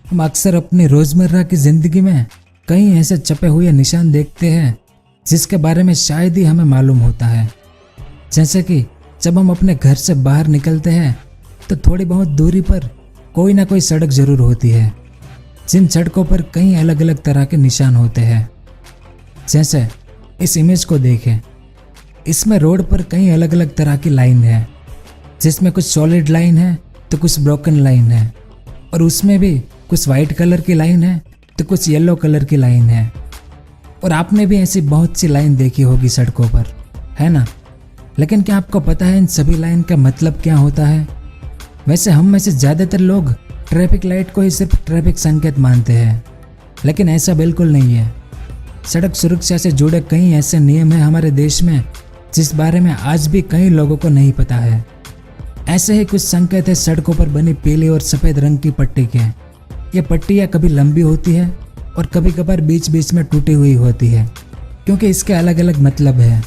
हम अक्सर अपनी रोजमर्रा की जिंदगी में कई ऐसे छपे हुए निशान देखते हैं जिसके बारे में शायद ही हमें मालूम होता है। जैसे कि जब हम अपने घर से बाहर निकलते हैं तो थोड़ी बहुत दूरी पर कोई ना कोई सड़क जरूर होती है, जिन सड़कों पर कई अलग अलग तरह के निशान होते हैं। जैसे इस इमेज को देखें, इसमें रोड पर कई अलग अलग तरह की लाइन है, जिसमें कुछ सॉलिड लाइन है तो कुछ ब्रोकन लाइन है, और उसमें भी कुछ वाइट कलर की लाइन है तो कुछ येलो कलर की लाइन है। और आपने भी ऐसी बहुत सी लाइन देखी होगी सड़कों पर, है ना? लेकिन क्या आपको पता है इन सभी लाइन का मतलब क्या होता है? वैसे हम में से ज़्यादातर लोग ट्रैफिक लाइट को ही सिर्फ ट्रैफिक संकेत मानते हैं, लेकिन ऐसा बिल्कुल नहीं है। सड़क सुरक्षा से जुड़े कई ऐसे नियम हैं हमारे देश में जिस बारे में आज भी कई लोगों को नहीं पता है। ऐसे ही कुछ संकेत है सड़कों पर बनी पीली और सफ़ेद रंग की पट्टी के। ये पट्टियाँ कभी लंबी होती है और कभी कभार बीच बीच में टूटी हुई होती है, क्योंकि इसके अलग अलग मतलब है।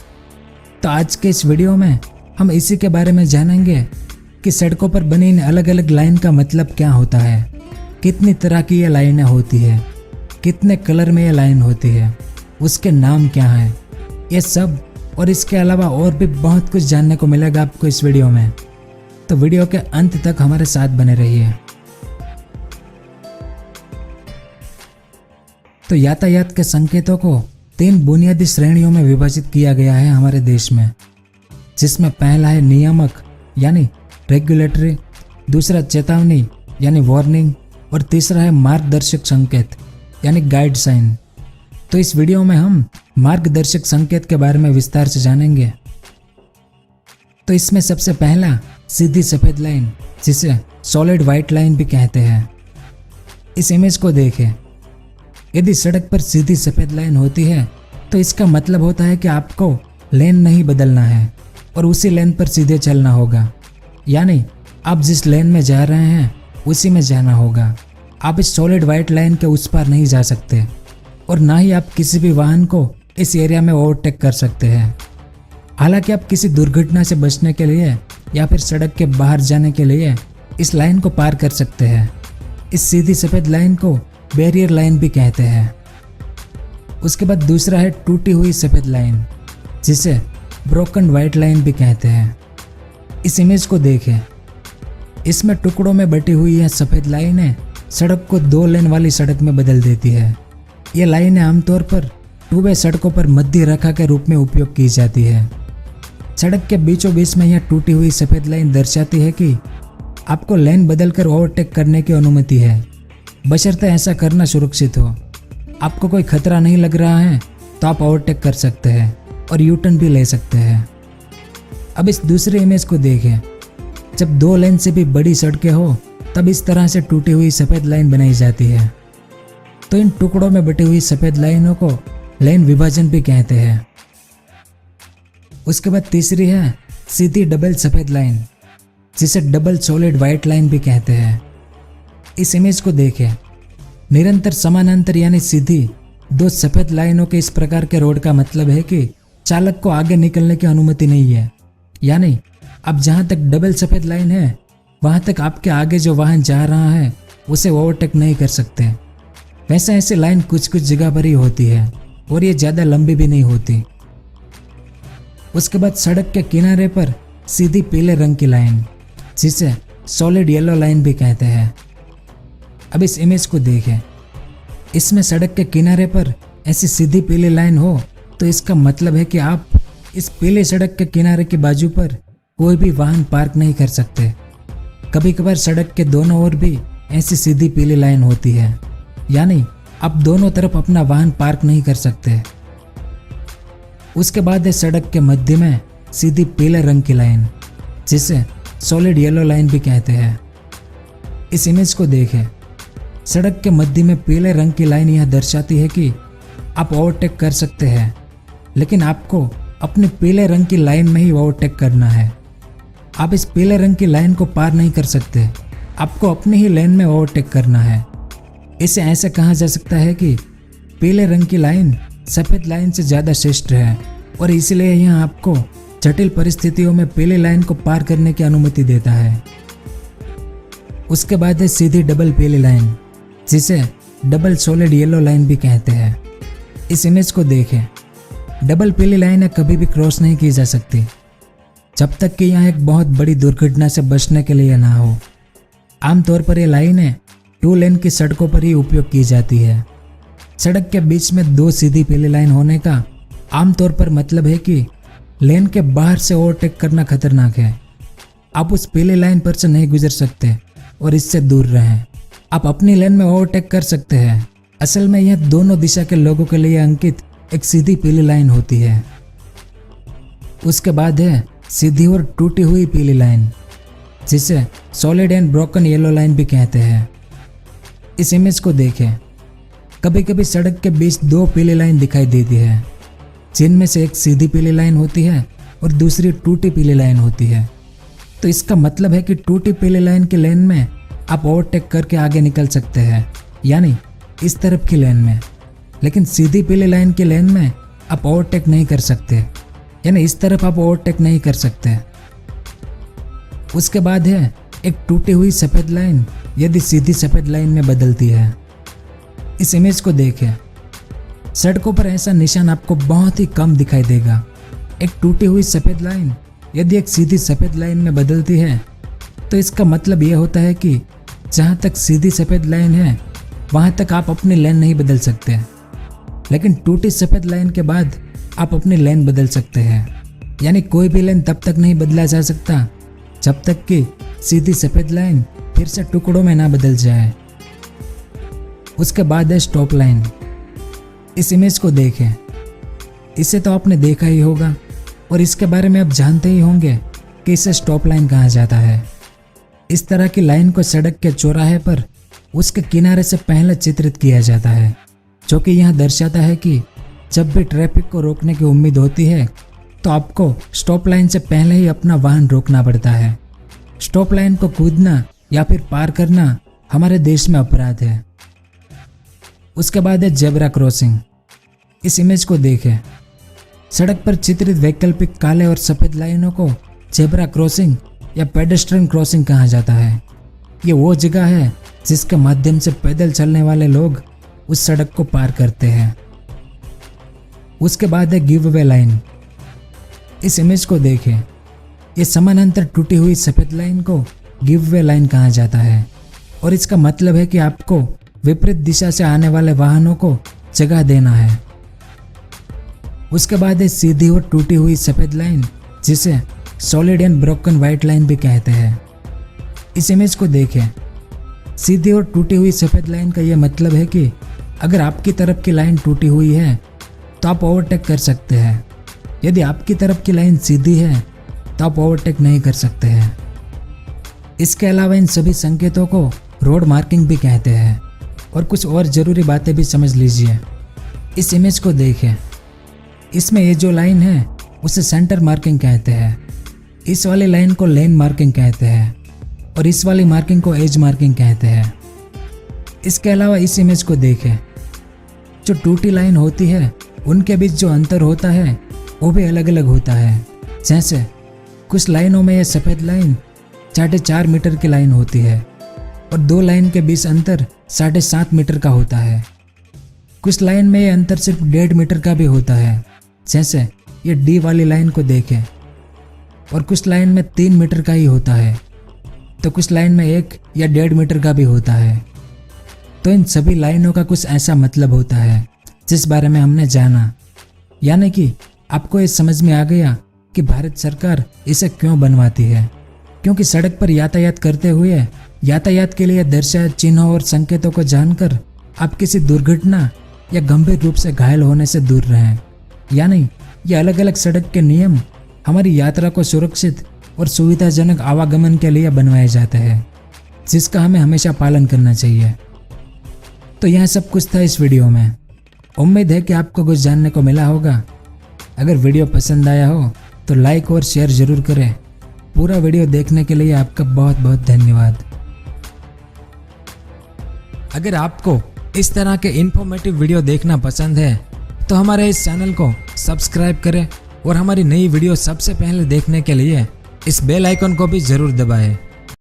तो आज के इस वीडियो में हम इसी के बारे में जानेंगे कि सड़कों पर बनी इन अलग अलग लाइन का मतलब क्या होता है, कितनी तरह की ये लाइनें होती है, कितने कलर में ये लाइन होती है, उसके नाम क्या है, ये सब और इसके अलावा और भी बहुत कुछ जानने को मिलेगा आपको इस वीडियो में। तो वीडियो के अंत तक हमारे साथ बने रहिए। तो यातायात के संकेतों को 3 बुनियादी श्रेणियों में विभाजित किया गया है हमारे देश में, जिसमें पहला है नियामक यानी रेगुलेटरी, दूसरा चेतावनी यानी वार्निंग, और तीसरा है मार्गदर्शक संकेत यानी गाइड साइन। तो इस वीडियो में हम मार्गदर्शक संकेत के बारे में विस्तार से जानेंगे। तो इसमें सबसे पहला सीधी सफ़ेद लाइन, जिसे सॉलिड वाइट लाइन भी कहते हैं। इस इमेज को देखें, यदि सड़क पर सीधी सफ़ेद लाइन होती है तो इसका मतलब होता है कि आपको लेन नहीं बदलना है और उसी लेन पर सीधे चलना होगा, यानी आप जिस लेन में जा रहे हैं उसी में जाना होगा। आप इस सॉलिड वाइट लाइन के उस पार नहीं जा सकते और ना ही आप किसी भी वाहन को इस एरिया में ओवरटेक कर सकते हैं। हालांकि आप किसी दुर्घटना से बचने के लिए या फिर सड़क के बाहर जाने के लिए इस लाइन को पार कर सकते हैं। इस सीधी सफ़ेद लाइन को बैरियर लाइन भी कहते हैं। उसके बाद दूसरा है टूटी हुई सफ़ेद लाइन, जिसे ब्रोकन वाइट लाइन भी कहते हैं। इस इमेज को देखें, इसमें टुकड़ों में बटी हुई यह सफ़ेद लाइनें सड़क को 2 लेन वाली सड़क में बदल देती है। ये लाइनें आमतौर पर 2 वे सड़कों पर मध्य रेखा के रूप में उपयोग की जाती है। सड़क के बीचों बीच में यह टूटी हुई सफ़ेद लाइन दर्शाती है कि आपको लेन बदलकर ओवरटेक करने की अनुमति है, बशर्ते ऐसा करना सुरक्षित हो। आपको कोई खतरा नहीं लग रहा है तो आप ओवरटेक कर सकते हैं और यू टर्न भी ले सकते हैं। अब इस दूसरे इमेज को देखें, जब 2 लेन से भी बड़ी सड़कें हो तब इस तरह से टूटी हुई सफ़ेद लाइन बनाई जाती है। तो इन टुकड़ों में बटी हुई सफ़ेद लाइनों को लेन विभाजन भी कहते हैं। उसके बाद तीसरी है सीधी डबल सफ़ेद लाइन, जिसे डबल सॉलिड वाइट लाइन भी कहते हैं। इस इमेज को देखें, निरंतर समानांतर यानी सीधी 2 सफ़ेद लाइनों के इस प्रकार के रोड का मतलब है कि चालक को आगे निकलने की अनुमति नहीं है, यानी अब जहां तक डबल सफ़ेद लाइन है वहां तक आपके आगे जो वाहन जा रहा है उसे ओवरटेक नहीं कर सकते। वैसे ऐसी लाइन कुछ कुछ जगह पर ही होती है और ये ज़्यादा लंबी भी नहीं होती। उसके बाद सड़क के किनारे पर सीधी पीले रंग की लाइन, जिसे सॉलिड येलो लाइन भी कहते हैं। अब इस इमेज को देखें, इसमें सड़क के किनारे पर ऐसी सीधी पीली लाइन हो तो इसका मतलब है कि आप इस पीले सड़क के किनारे की बाजू पर कोई भी वाहन पार्क नहीं कर सकते। कभी कभार सड़क के दोनों ओर भी ऐसी सीधी पीली लाइन होती है, यानी आप दोनों तरफ अपना वाहन पार्क नहीं कर सकते। उसके बाद है सड़क के मध्य में सीधी पीले रंग की लाइन, जिसे सॉलिड येलो लाइन भी कहते हैं। इस इमेज को देखें, सड़क के मध्य में पीले रंग की लाइन यह दर्शाती है कि आप ओवरटेक कर सकते हैं, लेकिन आपको अपने पीले रंग की लाइन में ही ओवरटेक करना है। आप इस पीले रंग की लाइन को पार नहीं कर सकते, आपको अपने ही लेन में ओवरटेक करना है। इसे ऐसे कहा जा सकता है कि पीले रंग की लाइन सफ़ेद लाइन से ज़्यादा श्रेष्ठ है और इसलिए यह आपको जटिल परिस्थितियों में पीली लाइन को पार करने की अनुमति देता है। उसके बाद है सीधी डबल पीली लाइन, जिसे डबल सॉलिड येलो लाइन भी कहते हैं। इस इमेज को देखें, डबल पीली लाइनें कभी भी क्रॉस नहीं की जा सकती जब तक कि यहाँ एक बहुत बड़ी दुर्घटना से बचने के लिए ना हो। आमतौर पर ये लाइनें 2 लेन की सड़कों पर ही उपयोग की जाती है। सड़क के बीच में 2 सीधी पीली लाइन होने का आमतौर पर मतलब है कि लेन के बाहर से ओवरटेक करना खतरनाक है। आप उस पीली लाइन पर से नहीं गुजर सकते और इससे दूर रहें। आप अपनी लेन में ओवरटेक कर सकते हैं। असल में यह दोनों दिशा के लोगों के लिए अंकित एक सीधी पीली लाइन होती है। उसके बाद है सीधी और टूटी हुई पीली लाइन, जिसे solid and broken yellow line भी कहते हैं। इस इमेज को देखें, कभी कभी सड़क के बीच 2 पीली लाइन दिखाई देती है, जिनमें से एक सीधी पीली लाइन होती है और दूसरी टूटी पीली लाइन होती है। तो इसका मतलब है कि टूटी पीली लाइन की लेन में आप ओवरटेक करके आगे निकल सकते हैं, यानी इस तरफ की लेन में। लेकिन सीधी पीली लाइन की लेन में आप ओवरटेक नहीं कर सकते, यानी इस तरफ आप ओवरटेक नहीं कर सकते। उसके बाद है एक टूटी हुई सफ़ेद लाइन यदि सीधी सफ़ेद लाइन में बदलती है। इस इमेज को देखें, सड़कों पर ऐसा निशान आपको बहुत ही कम दिखाई देगा। एक टूटी हुई सफ़ेद लाइन यदि एक सीधी सफ़ेद लाइन में बदलती है तो इसका मतलब यह होता है कि जहाँ तक सीधी सफ़ेद लाइन है वहाँ तक आप अपनी लेन नहीं बदल सकते, लेकिन टूटी सफ़ेद लाइन के बाद आप अपनी लेन बदल सकते हैं। यानी कोई भी लेन तब तक नहीं बदला जा सकता जब तक कि सीधी सफ़ेद लाइन फिर से टुकड़ों में ना बदल जाए। उसके बाद है स्टॉप लाइन। इस इमेज को देखें, इसे तो आपने देखा ही होगा और इसके बारे में आप जानते ही होंगे कि इसे स्टॉप लाइन कहा जाता है। इस तरह की लाइन को सड़क के चौराहे पर उसके किनारे से पहले चित्रित किया जाता है, जो कि यह दर्शाता है कि जब भी ट्रैफिक को रोकने की उम्मीद होती है तो आपको स्टॉप लाइन से पहले ही अपना वाहन रोकना पड़ता है। स्टॉप लाइन को कूदना या फिर पार करना हमारे देश में अपराध है। उसके बाद है जेब्रा क्रॉसिंग। इस इमेज को देखें, सड़क पर चित्रित वैकल्पिक काले और सफ़ेद लाइनों को जेब्रा क्रॉसिंग या पेडेस्ट्रियन क्रॉसिंग कहा जाता है। ये वो जगह है जिसके माध्यम से पैदल चलने वाले लोग उस सड़क को पार करते हैं। उसके बाद है गिव वे लाइन। इस इमेज को देखें, ये समानांतर टूटी हुई सफ़ेद लाइन को गिव वे लाइन कहा जाता है और इसका मतलब है कि आपको विपरीत दिशा से आने वाले वाहनों को जगह देना है। उसके बाद है सीधी और टूटी हुई सफ़ेद लाइन, जिसे solid and broken white line भी कहते हैं। इस इमेज को देखें, सीधी और टूटी हुई सफ़ेद लाइन का यह मतलब है कि अगर आपकी तरफ की लाइन टूटी हुई है तो आप ओवरटेक कर सकते हैं। यदि आपकी तरफ की लाइन सीधी है तो आप ओवरटेक नहीं कर सकते हैं। इसके अलावा इन सभी संकेतों को रोड मार्किंग भी कहते हैं। और कुछ और ज़रूरी बातें भी समझ लीजिए। इस इमेज को देखें, इसमें ये जो लाइन है उसे सेंटर मार्किंग कहते हैं। इस वाली लाइन को लेन मार्किंग कहते हैं और इस वाली मार्किंग को एज मार्किंग कहते हैं। इसके अलावा इस इमेज को देखें, जो टूटी लाइन होती है उनके बीच जो अंतर होता है वो भी अलग अलग होता है। जैसे कुछ लाइनों में यह सफ़ेद लाइन 4.5 मीटर की लाइन होती है और 2 लाइन के बीच अंतर 7.5 मीटर का होता है। कुछ लाइन में ये अंतर सिर्फ 1.5 मीटर का भी होता है, जैसे ये डी वाली लाइन को देखें। और कुछ लाइन में 3 मीटर का ही होता है, तो कुछ लाइन में 1 या 1.5 मीटर का भी होता है। तो इन सभी लाइनों का कुछ ऐसा मतलब होता है जिस बारे में हमने जाना, यानी कि आपको ये समझ में आ गया कि भारत सरकार इसे क्यों बनवाती है। क्योंकि सड़क पर यातायात करते हुए यातायात के लिए दर्शाए चिन्हों और संकेतों को जानकर आप किसी दुर्घटना या गंभीर रूप से घायल होने से दूर रहें। यानी ये अलग अलग सड़क के नियम हमारी यात्रा को सुरक्षित और सुविधाजनक आवागमन के लिए बनवाए जाते हैं, जिसका हमें हमेशा पालन करना चाहिए। तो यह सब कुछ था इस वीडियो में। उम्मीद है कि आपको कुछ जानने को मिला होगा। अगर वीडियो पसंद आया हो तो लाइक और शेयर ज़रूर करें। पूरा वीडियो देखने के लिए आपका बहुत बहुत धन्यवाद। अगर आपको इस तरह के इन्फॉर्मेटिव वीडियो देखना पसंद है तो हमारे इस चैनल को सब्सक्राइब करें और हमारी नई वीडियो सबसे पहले देखने के लिए इस बेल आइकन को भी ज़रूर दबाएं।